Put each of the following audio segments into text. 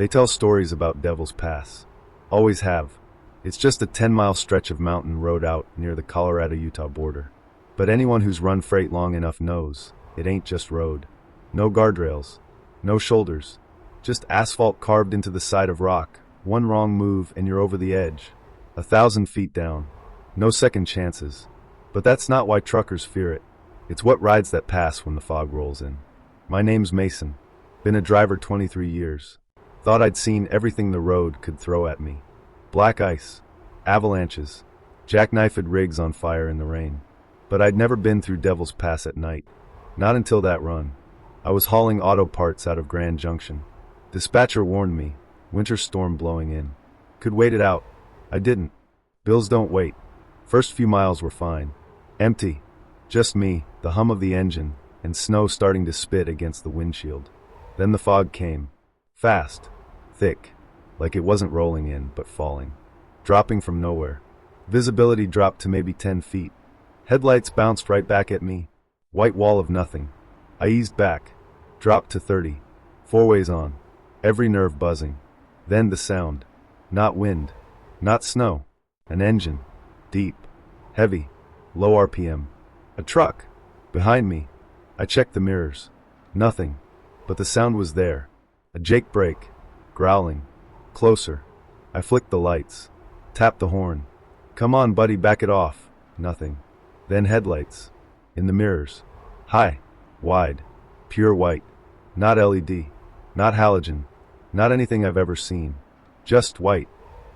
They tell stories about Devil's Pass. Always have. It's just a 10-mile stretch of mountain road out near the Colorado-Utah border. But anyone who's run freight long enough knows it ain't just road. No guardrails, no shoulders, just asphalt carved into the side of rock. One wrong move and you're over the edge. 1,000 feet down. No second chances. But that's not why truckers fear it. It's what rides that pass when the fog rolls in. My name's Mason. Been a driver 23 years. Thought I'd seen everything the road could throw at me. Black ice, avalanches, jackknifed rigs on fire in the rain. But I'd never been through Devil's Pass at night. Not until that run. I was hauling auto parts out of Grand Junction. Dispatcher warned me, winter storm blowing in. Could wait it out. I didn't. Bills don't wait. First few miles were fine. Empty. Just me, the hum of the engine, and snow starting to spit against the windshield. Then the fog came. Fast. Thick. Like it wasn't rolling in, but falling. Dropping from nowhere. Visibility dropped to maybe 10 feet. Headlights bounced right back at me. White wall of nothing. I eased back. Dropped to 30. Four ways on. Every nerve buzzing. Then the sound. Not wind. Not snow. An engine. Deep. Heavy. Low RPM. A truck. Behind me. I checked the mirrors. Nothing. But the sound was there. A Jake brake. Growling. Closer. I flicked the lights. Tapped the horn. Come on, buddy, back it off. Nothing. Then headlights. In the mirrors. High. Wide. Pure white. Not LED. Not halogen. Not anything I've ever seen. Just white.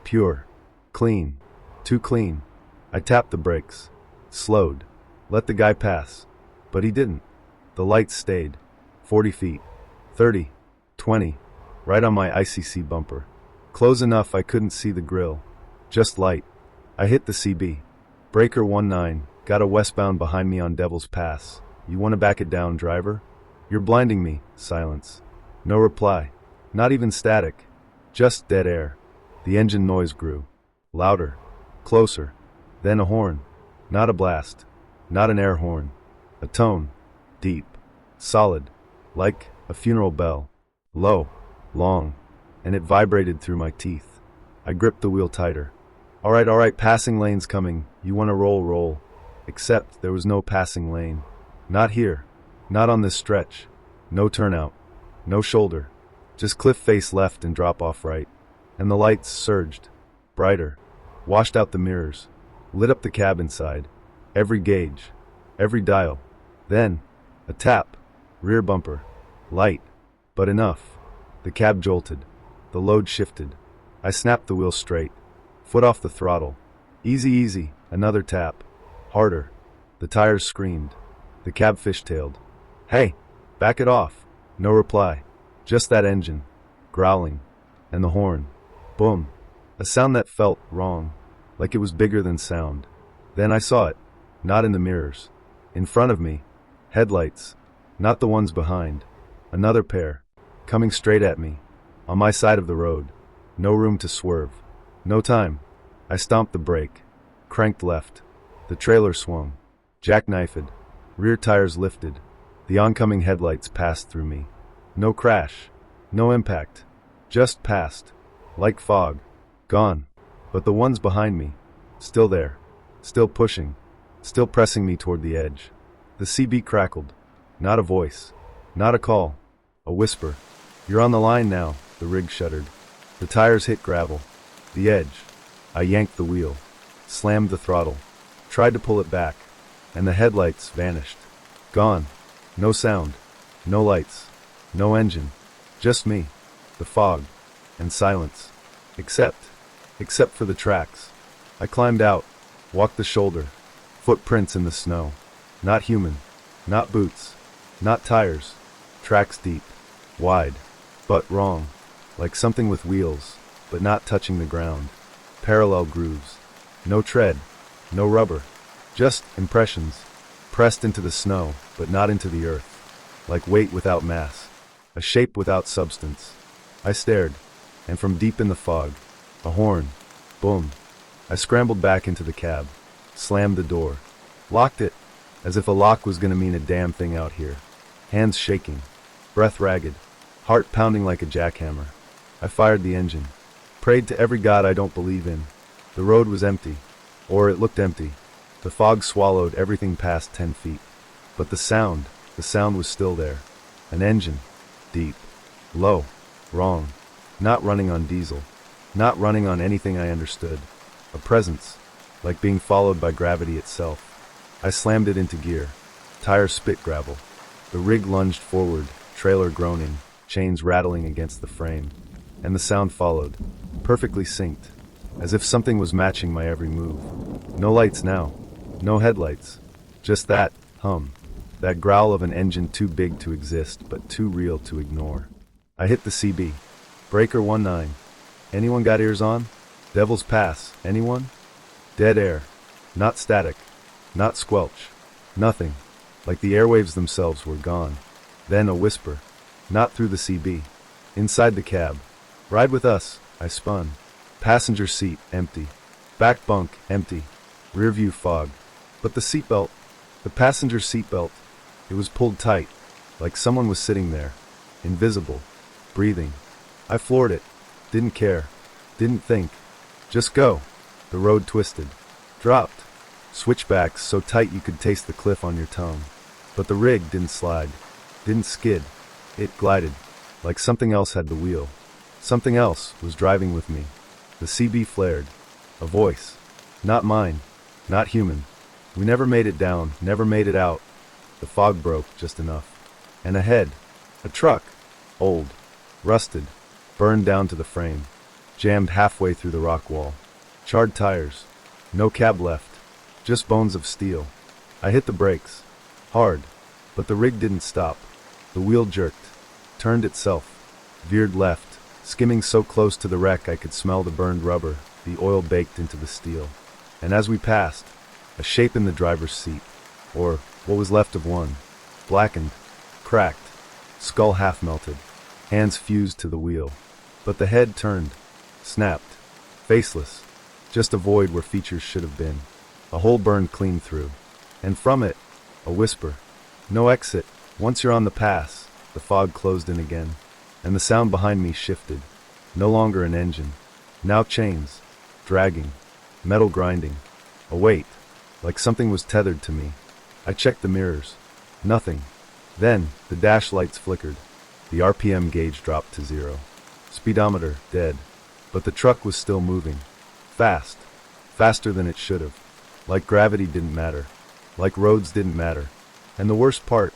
Pure. Clean. Too clean. I tapped the brakes. Slowed. Let the guy pass. But he didn't. The lights stayed. 40 feet. 30. 20. Right on my ICC bumper. Close enough I couldn't see the grill. Just light. I hit the CB. Breaker 19. Got a westbound behind me on Devil's Pass. You want to back it down, driver? You're blinding me. Silence. No reply. Not even static. Just dead air. The engine noise grew. Louder. Closer. Then a horn. Not a blast. Not an air horn. A tone. Deep. Solid. Like a funeral bell. Low. Long. And it vibrated through my teeth. I gripped the wheel tighter. All right, passing lane's coming. You want to roll. Except there was no passing lane. Not here. Not on this stretch. No turnout. No shoulder. Just cliff face left and drop off right. And the lights surged. Brighter. Washed out the mirrors. Lit up the cab inside. Every gauge. Every dial. Then, a tap. Rear bumper. Light. But enough. The cab jolted. The load shifted. I snapped the wheel straight. Foot off the throttle. Easy. Another tap. Harder. The tires screamed. The cab fishtailed. Hey! Back it off. No reply. Just that engine. Growling. And the horn. Boom. A sound that felt wrong. Like it was bigger than sound. Then I saw it. Not in the mirrors. In front of me. Headlights. Not the ones behind. Another pair. Coming straight at me. On my side of the road. No room to swerve. No time. I stomped the brake. Cranked left. The trailer swung. Jackknifed. Rear tires lifted. The oncoming headlights passed through me. No crash. No impact. Just passed. Like fog. Gone. But the ones behind me. Still there. Still pushing. Still pressing me toward the edge. The CB crackled. Not a voice. Not a call. A whisper. You're on the line now. The rig shuddered. The tires hit gravel. The edge. I yanked the wheel. Slammed the throttle. Tried to pull it back. And the headlights vanished. Gone. No sound. No lights. No engine. Just me. The fog. And silence. Except for the tracks. I climbed out. Walked the shoulder. Footprints in the snow. Not human. Not boots. Not tires. Tracks deep. Wide. But wrong. Like something with wheels, but not touching the ground. Parallel grooves. No tread. No rubber. Just impressions. Pressed into the snow, but not into the earth. Like weight without mass. A shape without substance. I stared, and from deep in the fog, a horn. Boom. I scrambled back into the cab. Slammed the door. Locked it, as if a lock was gonna mean a damn thing out here. Hands shaking. Breath ragged. Heart pounding like a jackhammer. I fired the engine. Prayed to every god I don't believe in. The road was empty. Or it looked empty. The fog swallowed everything past 10 feet. But the sound was still there. An engine. Deep. Low. Wrong. Not running on diesel. Not running on anything I understood. A presence. Like being followed by gravity itself. I slammed it into gear. Tires spit gravel. The rig lunged forward, trailer groaning, chains rattling against the frame. And the sound followed. Perfectly synced. As if something was matching my every move. No lights now. No headlights. Just that hum. That growl of an engine too big to exist, but too real to ignore. I hit the CB. Breaker 19. Anyone got ears on? Devil's Pass. Anyone? Dead air. Not static. Not squelch. Nothing. Like the airwaves themselves were gone. Then a whisper. Not through the CB. Inside the cab. Ride with us. I spun. Passenger seat, empty. Back bunk, empty. Rear view fog. But the seatbelt. The passenger seatbelt. It was pulled tight. Like someone was sitting there. Invisible. Breathing. I floored it. Didn't care. Didn't think. Just go. The road twisted. Dropped. Switchbacks so tight you could taste the cliff on your tongue. But the rig didn't slide. Didn't skid. It glided. Like something else had the wheel. Something else was driving with me. The CB flared. A voice. Not mine. Not human. We never made it down, never made it out. The fog broke just enough. And ahead. A truck. Old. Rusted. Burned down to the frame. Jammed halfway through the rock wall. Charred tires. No cab left. Just bones of steel. I hit the brakes. Hard. But the rig didn't stop. The wheel jerked. Turned itself. Veered left. Skimming so close to the wreck I could smell the burned rubber, the oil baked into the steel. And as we passed, a shape in the driver's seat. Or what was left of one. Blackened. Cracked. Skull half melted. Hands fused to the wheel. But the head turned. Snapped. Faceless. Just a void where features should have been. A hole burned clean through. And from it, a whisper. No exit. Once you're on the pass, the fog closed in again. And the sound behind me shifted. No longer an engine. Now chains. Dragging. Metal grinding. A weight. Like something was tethered to me. I checked the mirrors. Nothing. Then, the dash lights flickered. The RPM gauge dropped to 0. Speedometer, dead. But the truck was still moving. Fast. Faster than it should have. Like gravity didn't matter. Like roads didn't matter. And the worst part,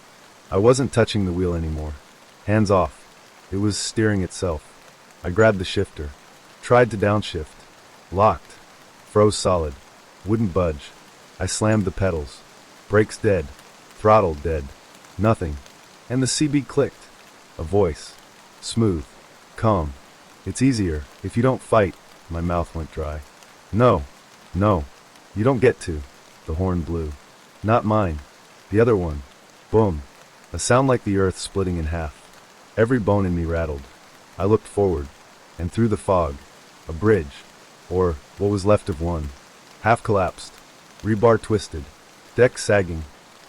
I wasn't touching the wheel anymore. Hands off. It was steering itself. I grabbed the shifter. Tried to downshift. Locked. Froze solid. Wouldn't budge. I slammed the pedals. Brakes dead. Throttle dead. Nothing. And the CB clicked. A voice. Smooth. Calm. It's easier if you don't fight. My mouth went dry. No. No. You don't get to. The horn blew. Not mine. The other one. Boom. A sound like the earth splitting in half. Every bone in me rattled. I looked forward. And through the fog. A bridge. Or what was left of one. Half collapsed. Rebar twisted. Deck sagging.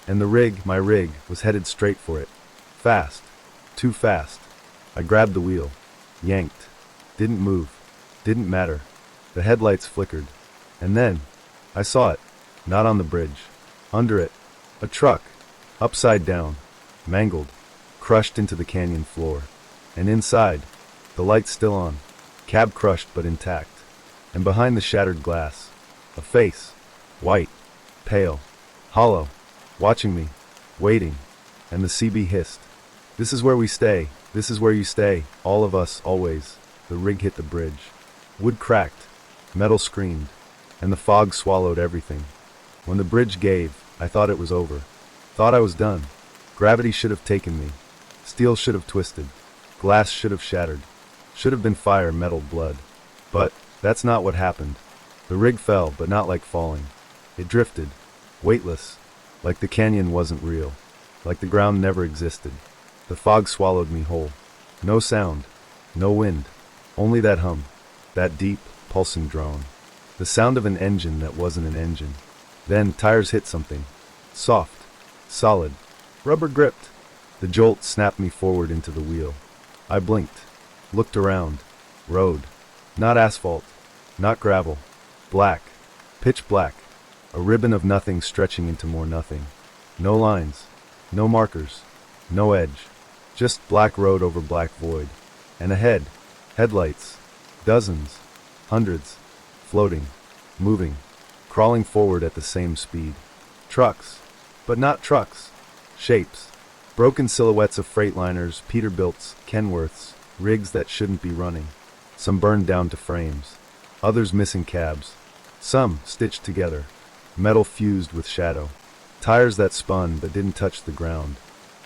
And the rig, my rig, was headed straight for it. Fast. Too fast. I grabbed the wheel. Yanked. Didn't move. Didn't matter. The headlights flickered. And then, I saw it. Not on the bridge. Under it. A truck. Upside down. Mangled. Crushed into the canyon floor. And inside, the lights still on. Cab crushed but intact. And behind the shattered glass, a face. White. Pale. Hollow. Watching me. Waiting. And the CB hissed. This is where we stay. This is where you stay. All of us, always. The rig hit the bridge. Wood cracked. Metal screamed. And the fog swallowed everything. When the bridge gave, I thought it was over. Thought I was done. Gravity should have taken me. Steel should have twisted. Glass should have shattered. Should have been fire, metal, blood. But that's not what happened. The rig fell, but not like falling. It drifted. Weightless. Like the canyon wasn't real. Like the ground never existed. The fog swallowed me whole. No sound. No wind. Only that hum. That deep, pulsing drone. The sound of an engine that wasn't an engine. Then tires hit something. Soft. Solid. Rubber gripped. The jolt snapped me forward into the wheel. I blinked. Looked around. Road. Not asphalt. Not gravel. Black. Pitch black. A ribbon of nothing stretching into more nothing. No lines. No markers. No edge. Just black road over black void. And ahead, headlights. Dozens. Hundreds. Floating. Moving. Crawling forward at the same speed. Trucks. But not trucks. Shapes. Broken silhouettes of Freightliners, Peterbilts, Kenworths, rigs that shouldn't be running. Some burned down to frames. Others missing cabs. Some stitched together. Metal fused with shadow. Tires that spun but didn't touch the ground.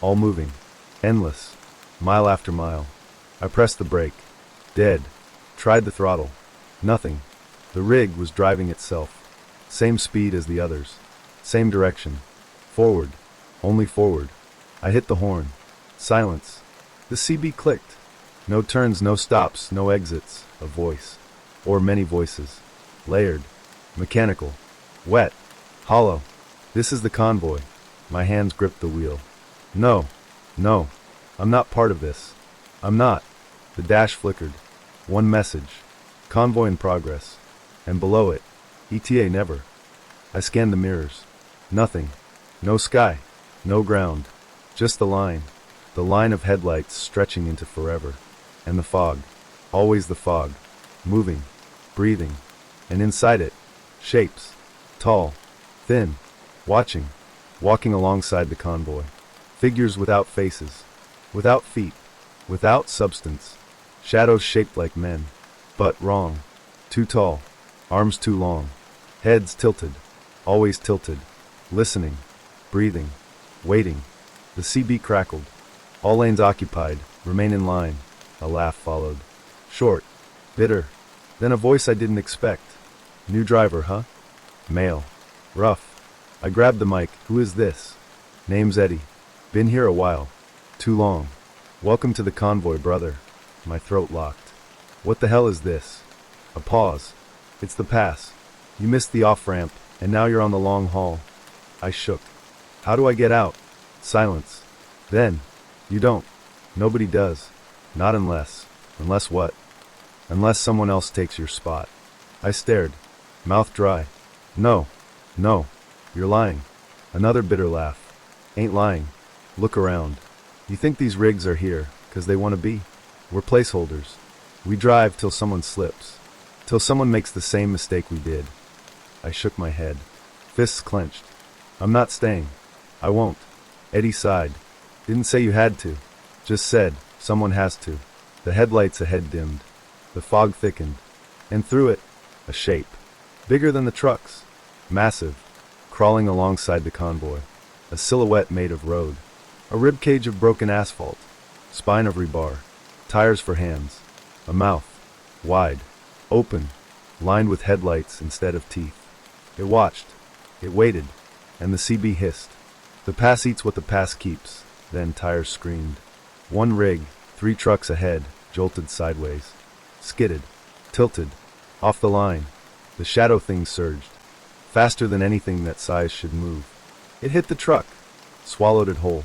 All moving. Endless. Mile after mile. I pressed the brake. Dead. Tried the throttle. Nothing. The rig was driving itself. Same speed as the others. Same direction. Forward. Only forward. I hit the horn. Silence. The CB clicked. No turns, no stops, no exits. A voice. Or many voices. Layered. Mechanical. Wet. Hollow. This is the convoy. My hands gripped the wheel. No. No. I'm not part of this. I'm not. The dash flickered. One message. Convoy in progress. And below it, ETA never. I scanned the mirrors. Nothing. No sky. No ground. Just the line. The line of headlights stretching into forever. And the fog. Always the fog. Moving. Breathing. And inside it, shapes. Tall. Thin. Watching. Walking alongside the convoy. Figures without faces. Without feet. Without substance. Shadows shaped like men. But wrong. Too tall. Arms too long. Heads tilted. Always tilted. Listening. Breathing. Waiting. The CB crackled. All lanes occupied. Remain in line. A laugh followed. Short. Bitter. Then a voice I didn't expect. New driver, huh? Male. Rough. I grabbed the mic. Who is this? Name's Eddie. Been here a while. Too long. Welcome to the convoy, brother. My throat locked. What the hell is this? A pause. It's the pass. You missed the off-ramp, and now you're on the long haul. I shook. How do I get out? Silence. Then, you don't. Nobody does. Not unless. Unless what? Unless someone else takes your spot. I stared. Mouth dry. No. No. You're lying. Another bitter laugh. Ain't lying. Look around. You think these rigs are here, 'cause they want to be? We're placeholders. We drive till someone slips. Till someone makes the same mistake we did. I shook my head. Fists clenched. I'm not staying. I won't. Eddie sighed. Didn't say you had to. Just said, someone has to. The headlights ahead dimmed. The fog thickened. And through it, a shape. Bigger than the trucks. Massive. Crawling alongside the convoy. A silhouette made of road. A ribcage of broken asphalt. Spine of rebar. Tires for hands. A mouth. Wide. Open. Lined with headlights instead of teeth. It watched. It waited. And the CB hissed. The pass eats what the pass keeps. Then tires screamed. One rig, 3 trucks ahead, jolted sideways. Skidded. Tilted. Off the line. The shadow thing surged. Faster than anything that size should move. It hit the truck. Swallowed it whole.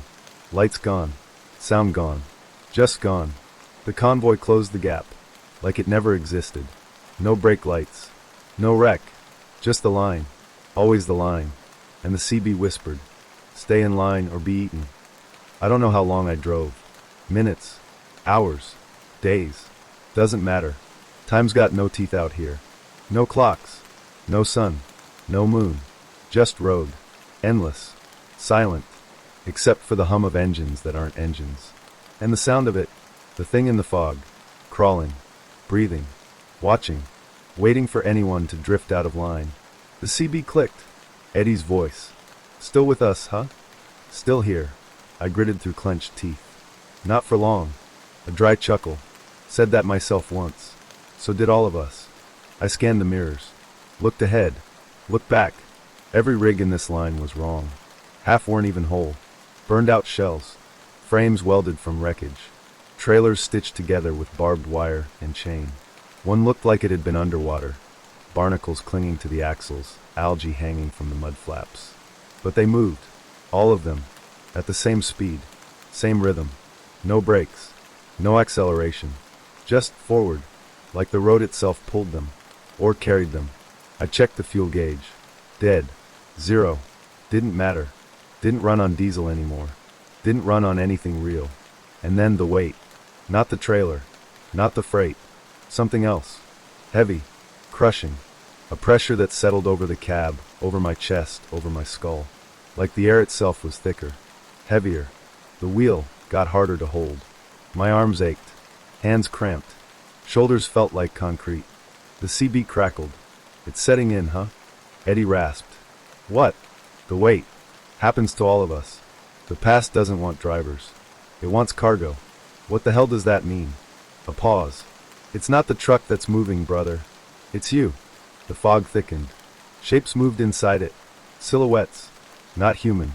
Lights gone. Sound gone. Just gone. The convoy closed the gap. Like it never existed. No brake lights. No wreck. Just the line. Always the line. And the CB whispered. Stay in line or be eaten. I don't know how long I drove. Minutes. Hours. Days. Doesn't matter. Time's got no teeth out here. No clocks. No sun. No moon. Just road. Endless. Silent. Except for the hum of engines that aren't engines. And the sound of it. The thing in the fog. Crawling. Breathing. Watching. Waiting for anyone to drift out of line. The CB clicked. Eddie's voice. Still with us, huh? Still here. I gritted through clenched teeth. Not for long. A dry chuckle. Said that myself once. So did all of us. I scanned the mirrors. Looked ahead. Looked back. Every rig in this line was wrong. Half weren't even whole. Burned out shells. Frames welded from wreckage. Trailers stitched together with barbed wire and chain. One looked like it had been underwater. Barnacles clinging to the axles, algae hanging from the mud flaps. But they moved. All of them. At the same speed. Same rhythm. No brakes. No acceleration. Just forward. like the road itself pulled them, or carried them. I checked the fuel gauge. Dead. 0. Didn't matter. Didn't run on diesel anymore. Didn't run on anything real. And then the weight. Not the trailer. Not the freight. Something else. Heavy. Crushing. A pressure that settled over the cab, over my chest, over my skull. Like the air itself was thicker. Heavier. The wheel got harder to hold. My arms ached. Hands cramped. Shoulders felt like concrete. The CB crackled. It's setting in, huh? Eddie rasped. What? The weight. Happens to all of us. The past doesn't want drivers. It wants cargo. What the hell does that mean? A pause. It's not the truck that's moving, brother. It's you. The fog thickened. Shapes moved inside it. Silhouettes. Not human.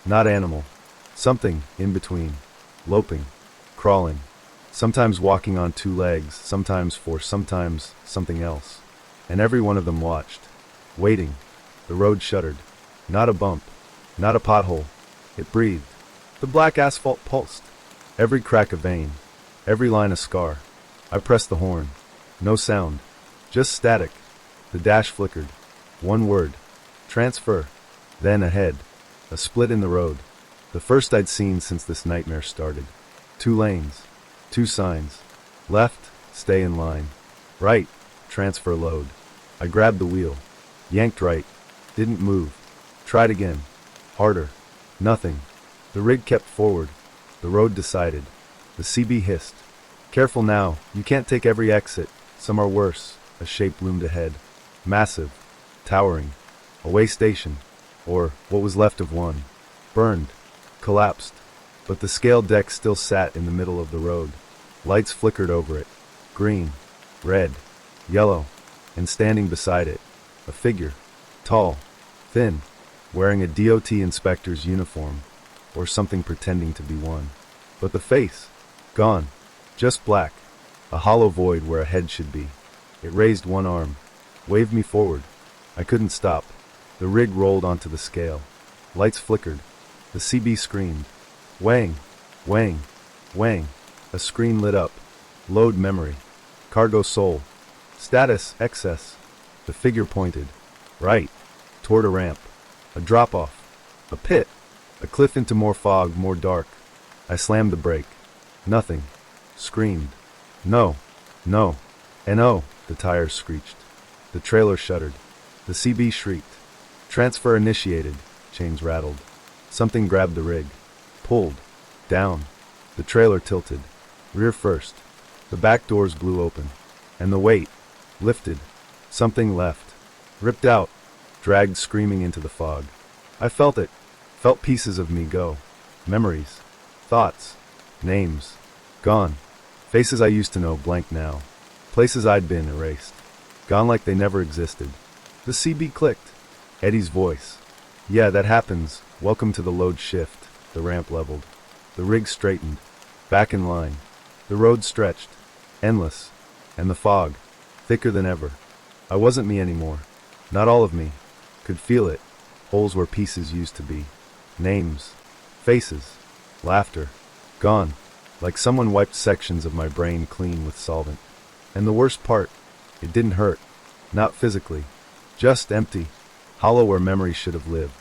Not animal. Something in between. Loping. Crawling. Sometimes walking on 2 legs, sometimes 4, sometimes something else. And every one of them watched. Waiting. The road shuddered. Not a bump. Not a pothole. It breathed. The black asphalt pulsed. Every crack a vein. Every line a scar. I pressed the horn. No sound. Just static. The dash flickered. One word. Transfer. Then ahead. A split in the road. The first I'd seen since this nightmare started. 2 lanes. 2 signs. Left, stay in line. Right, transfer load. I grabbed the wheel. Yanked right. Didn't move. Tried again. Harder. Nothing. The rig kept forward. The road decided. The CB hissed. Careful now, you can't take every exit. Some are worse. A shape loomed ahead. Massive. Towering. A way station. Or what was left of one. Burned. Collapsed. But the scale deck still sat in the middle of the road. Lights flickered over it. Green. Red. Yellow. And standing beside it. A figure. Tall. Thin. Wearing a DOT inspector's uniform. Or something pretending to be one. But the face. Gone. Just black. A hollow void where a head should be. It raised one arm. Waved me forward. I couldn't stop. The rig rolled onto the scale. Lights flickered. The CB screamed. Wang. Wang. Wang. A screen lit up. Load memory. Cargo soul. Status excess. The figure pointed. Right. Toward a ramp. A drop-off. A pit. A cliff into more fog, more dark. I slammed the brake. Nothing. Screamed. No. No. N.O. The tires screeched. The trailer shuddered. The CB shrieked. Transfer initiated. Chains rattled. Something grabbed the rig. Pulled. Down. The trailer tilted. Rear first. The back doors blew open. And the weight. Lifted. Something left. Ripped out. Dragged screaming into the fog. I felt it. Felt pieces of me go. Memories. Thoughts. Names. Gone. Faces I used to know blank now. Places I'd been erased. Gone like they never existed. The CB clicked. Eddie's voice. Yeah, that happens. Welcome to the load shift. The ramp leveled. The rig straightened. Back in line. The road stretched. Endless. And the fog. Thicker than ever. I wasn't me anymore. Not all of me. Could feel it. Holes where pieces used to be. Names. Faces. Laughter. Gone. Like someone wiped sections of my brain clean with solvent. And the worst part, it didn't hurt. Not physically. Just empty. Hollow where memory should have lived.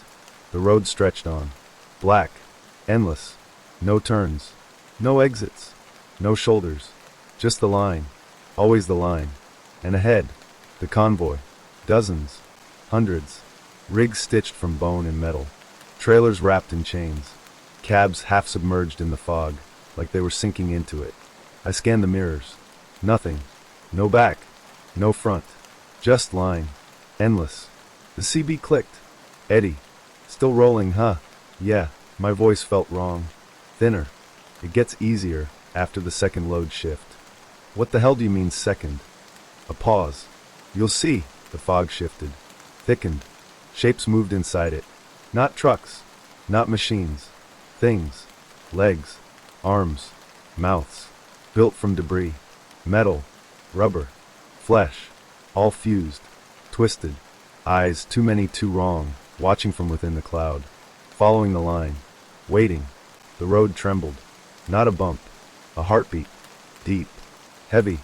The road stretched on. Black. Endless. No turns. No exits. No shoulders. Just the line. Always the line. And ahead. The convoy. Dozens. Hundreds. Rigs stitched from bone and metal. Trailers wrapped in chains. Cabs half submerged in the fog, like they were sinking into it. I scanned the mirrors. Nothing. No back. No front. Just line. Endless. The CB clicked. Eddie. Still rolling, huh? Yeah, my voice felt wrong. Thinner. It gets easier after the second load shift. What the hell do you mean second? A pause. You'll see. The fog shifted. Thickened. Shapes moved inside it. Not trucks. Not machines. Things. Legs. Arms. Mouths. Built from debris. Metal. Rubber. Flesh. All fused. Twisted. Eyes, too many, too wrong, watching from within the cloud. Following the line. Waiting. The road trembled. Not a bump. A heartbeat. Deep. Heavy.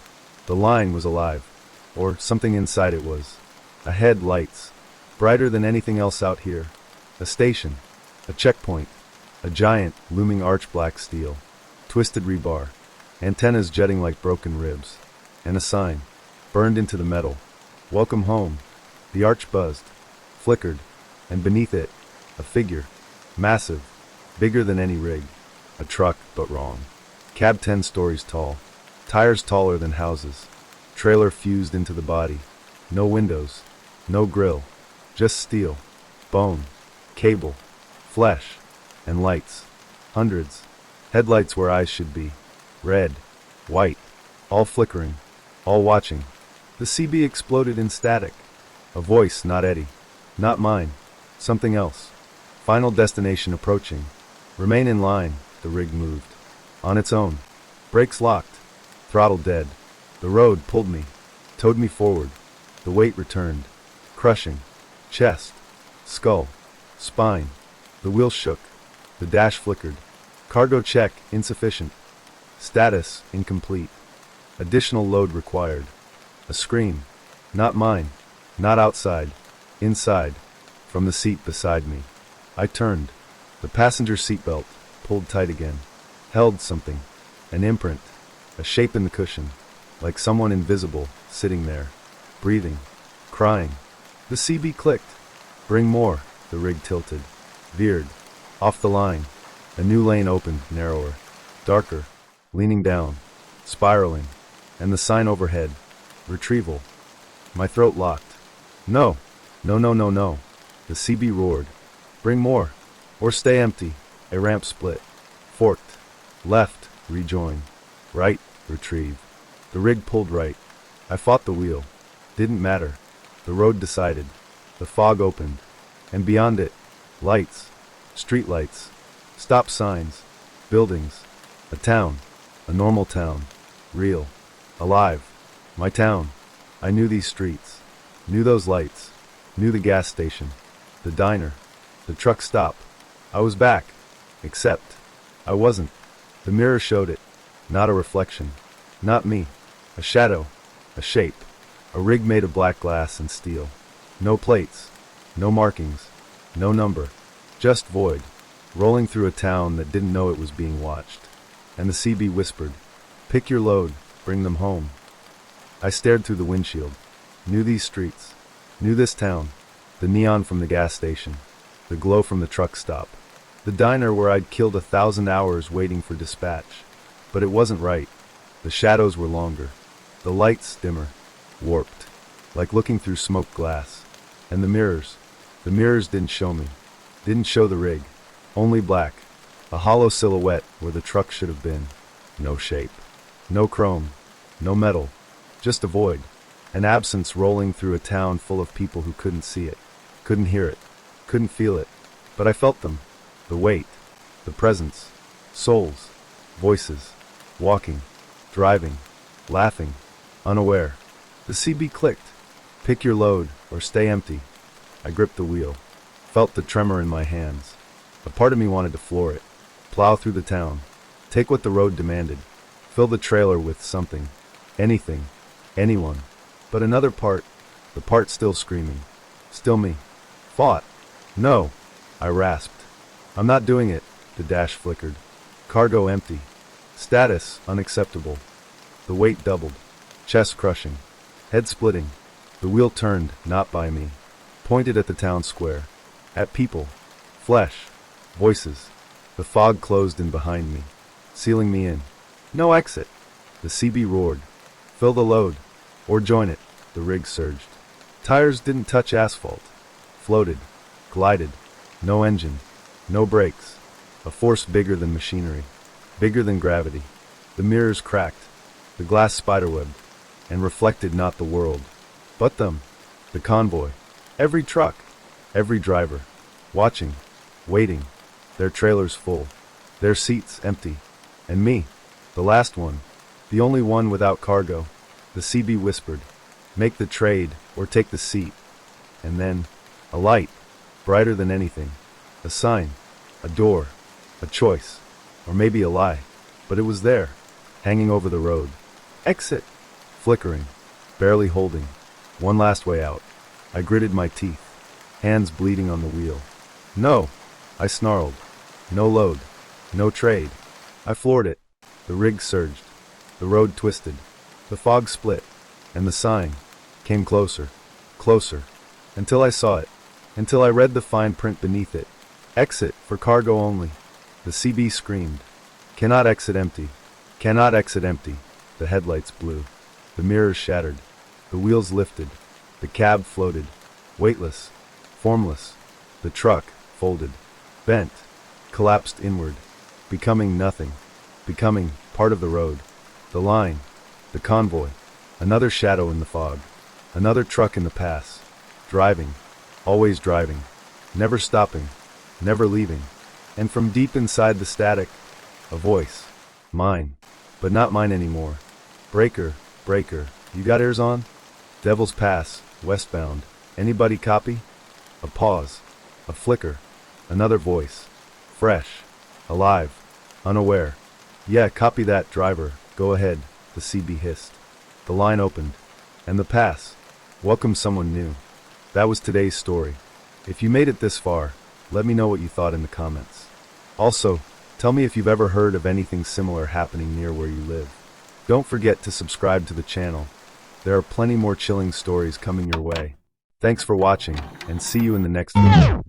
The line was alive, or something inside it was. Ahead, lights, brighter than anything else out here. A station, a checkpoint, a giant, looming arch black steel, twisted rebar, antennas jutting like broken ribs, and a sign, burned into the metal. Welcome home. The arch buzzed, flickered, and beneath it, a figure, massive, bigger than any rig. A truck, but wrong. Cab 10 stories tall, tires taller than houses, trailer fused into the body, no windows, no grill, just steel, bone, cable, flesh, and lights. Hundreds. Headlights where eyes should be. Red, white, all flickering, all watching. The CB exploded in static. A voice, not Eddie, not mine, something else. Final destination approaching. Remain in line. The rig moved. On its own. Brakes locked. Throttle dead. The road pulled me, towed me forward. The weight returned. Crushing. Chest. Skull. Spine. The wheel shook. The dash flickered. Cargo check, insufficient. Status, incomplete. Additional load required. A scream. Not mine. Not outside. Inside. From the seat beside me. I turned. The passenger seatbelt, pulled tight again. Held something. An imprint. A shape in the cushion. Like someone invisible, sitting there. Breathing. Crying. The CB clicked. Bring more. The rig tilted. Veered. Off the line. A new lane opened, narrower. Darker. Leaning down. Spiraling. And the sign overhead. Retrieval. My throat locked. No. No, no, no, no. The CB roared. Bring more. Or stay empty. A ramp split. Forked. Left. Rejoin. Right. Retrieve. The rig pulled right. I fought the wheel. Didn't matter. The road decided. The fog opened. And beyond it, lights. Street lights. Stop signs. Buildings. A town. A normal town. Real. Alive. My town. I knew these streets. Knew those lights. Knew the gas station. The diner. The truck stop. I was back. Except, I wasn't. The mirror showed it. Not a reflection. Not me. A shadow. A shape. A rig made of black glass and steel. No plates. No markings. No number. Just void. Rolling through a town that didn't know it was being watched. And the CB whispered, "Pick your load. Bring them home." I stared through the windshield. Knew these streets. Knew this town. The neon from the gas station. The glow from the truck stop. The diner where I'd killed 1,000 hours waiting for dispatch. But it wasn't right. The shadows were longer. The lights dimmer. Warped. Like looking through smoked glass. And the mirrors. The mirrors didn't show me. Didn't show the rig. Only black. A hollow silhouette where the truck should have been. No shape. No chrome. No metal. Just a void. An absence rolling through a town full of people who couldn't see it. Couldn't hear it. Couldn't feel it. But I felt them. The weight. The presence. Souls. Voices. Walking. Driving. Laughing. Unaware. The CB clicked. Pick your load, or stay empty. I gripped the wheel. Felt the tremor in my hands. A part of me wanted to floor it. Plow through the town. Take what the road demanded. Fill the trailer with something. Anything. Anyone. But another part. The part still screaming. Still me. Fought. No. I rasped. I'm not doing it. The dash flickered. Cargo empty. Status unacceptable. The weight doubled. Chest crushing. Head splitting. The wheel turned, not by me. Pointed at the town square. At people. Flesh. Voices. The fog closed in behind me, sealing me in. No exit. The CB roared. Fill the load. Or join it. The rig surged. Tires didn't touch asphalt. Floated. Glided. No engine. No brakes. A force bigger than machinery. Bigger than gravity. The mirrors cracked. The glass spiderwebbed. And reflected not the world, but them. The convoy. Every truck. Every driver. Watching. Waiting. Their trailers full. Their seats empty. And me. The last one. The only one without cargo. The CB whispered, "Make the trade, or take the seat." And then, a light. Brighter than anything. A sign. A door. A choice. Or maybe a lie. But it was there. Hanging over the road. Exit. flickering, barely holding. One last way out. I gritted my teeth, hands bleeding on the wheel. No, I snarled. No load. No trade. I floored it. The rig surged. The road twisted. The fog split. And the sign came closer, closer, until I saw it, until I read the fine print beneath it. Exit for cargo only. The CB screamed. Cannot exit empty. Cannot exit empty. The headlights blew. The mirrors shattered. The wheels lifted. The cab floated. Weightless. Formless. The truck folded. Bent. Collapsed inward. Becoming nothing. Becoming part of the road. The line. The convoy. Another shadow in the fog. Another truck in the pass. Driving. Always driving. Never stopping. Never leaving. And from deep inside the static, a voice. Mine. But not mine anymore. Breaker, breaker, you got ears on? Devil's Pass, westbound. Anybody copy? A pause. A flicker. Another voice. Fresh. Alive. Unaware. Yeah, copy that, driver. Go ahead, the CB hissed. The line opened. And the pass. Welcome someone new. That was today's story. If you made it this far, let me know what you thought in the comments. Also, tell me if you've ever heard of anything similar happening near where you live. Don't forget to subscribe to the channel. There are plenty more chilling stories coming your way. Thanks for watching, and see you in the next video.